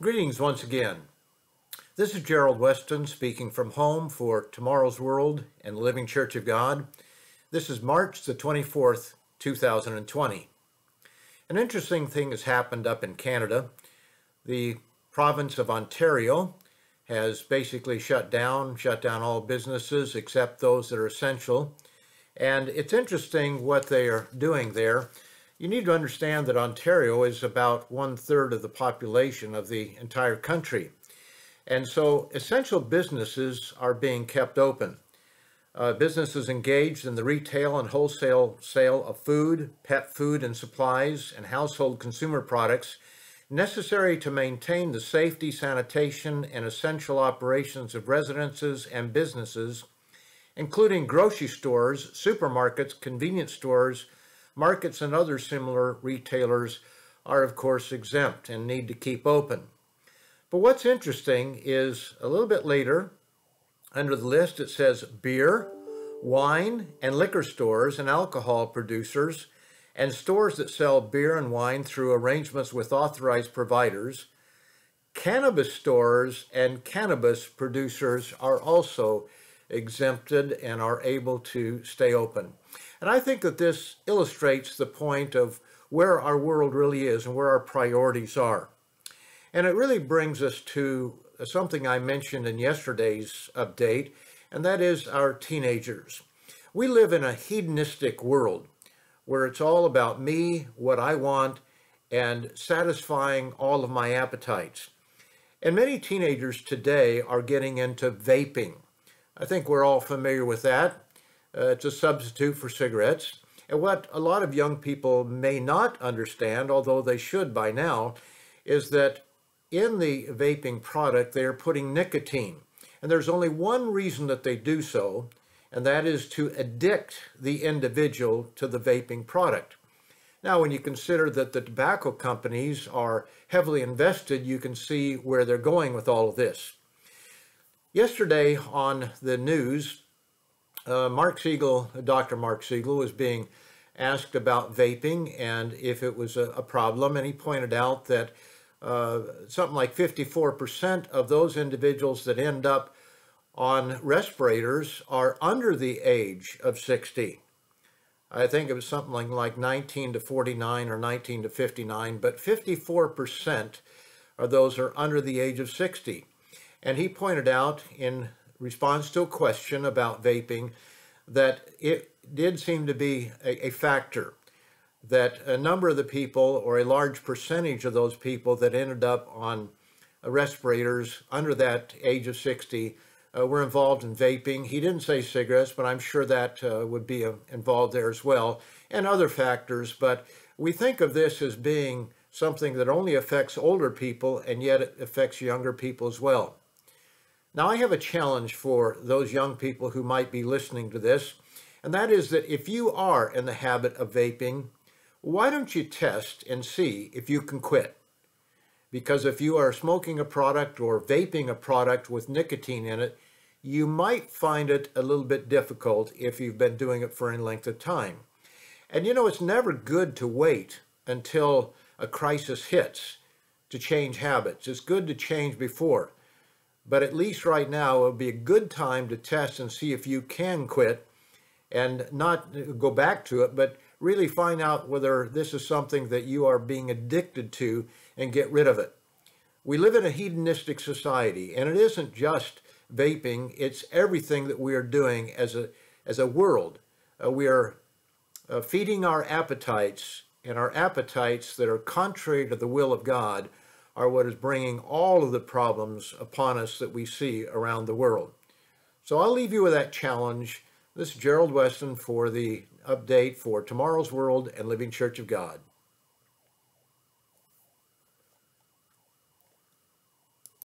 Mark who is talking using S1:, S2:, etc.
S1: Greetings once again. This is Gerald Weston speaking from home for Tomorrow's World and the Living Church of God. This is March the 24th, 2020. An interesting thing has happened up in Canada. The province of Ontario has basically shut down all businesses except those that are essential. And it's interesting what they are doing there. You need to understand that Ontario is about 1/3 of the population of the entire country. And so essential businesses are being kept open. Businesses engaged in the retail and wholesale sale of food, pet food and supplies, and household consumer products necessary to maintain the safety, sanitation, and essential operations of residences and businesses, including grocery stores, supermarkets, convenience stores, markets, and other similar retailers are, of course, exempt and need to keep open. But what's interesting is a little bit later, under the list, it says beer, wine, and liquor stores and alcohol producers, and stores that sell beer and wine through arrangements with authorized providers. Cannabis stores and cannabis producers are also exempted and are able to stay open. And I think that this illustrates the point of where our world really is and where our priorities are. And it really brings us to something I mentioned in yesterday's update, and that is our teenagers. We live in a hedonistic world where it's all about me, what I want, and satisfying all of my appetites. And many teenagers today are getting into vaping. I think we're all familiar with that. It's a substitute for cigarettes. And what a lot of young people may not understand, although they should by now, is that in the vaping product, they are putting nicotine. And there's only one reason that they do so, and that is to addict the individual to the vaping product. Now, when you consider that the tobacco companies are heavily invested, you can see where they're going with all of this. Yesterday on the news, Dr. Mark Siegel was being asked about vaping and if it was a problem, and he pointed out that something like 54% of those individuals that end up on respirators are under the age of 60. I think it was something like 19 to 49 or 19 to 59, but 54% of those are under the age of 60. And he pointed out in response to a question about vaping that it did seem to be a factor, that a number of the people, or a large percentage of those people that ended up on respirators under that age of 60 were involved in vaping. He didn't say cigarettes, but I'm sure that would be involved there as well, and other factors. But we think of this as being something that only affects older people, and yet it affects younger people as well. Now, I have a challenge for those young people who might be listening to this, and that is that if you are in the habit of vaping, why don't you test and see if you can quit? Because if you are smoking a product or vaping a product with nicotine in it, you might find it a little bit difficult if you've been doing it for any length of time. And you know, it's never good to wait until a crisis hits to change habits. It's good to change before. But at least right now, it would be a good time to test and see if you can quit and not go back to it, but really find out whether this is something that you are being addicted to and get rid of it. We live in a hedonistic society, and it isn't just vaping, it's everything that we are doing as a world. We are feeding our appetites, and our appetites that are contrary to the will of God are what is bringing all of the problems upon us that we see around the world. So I'll leave you with that challenge. This is Gerald Weston for the update for Tomorrow's World and Living Church of God.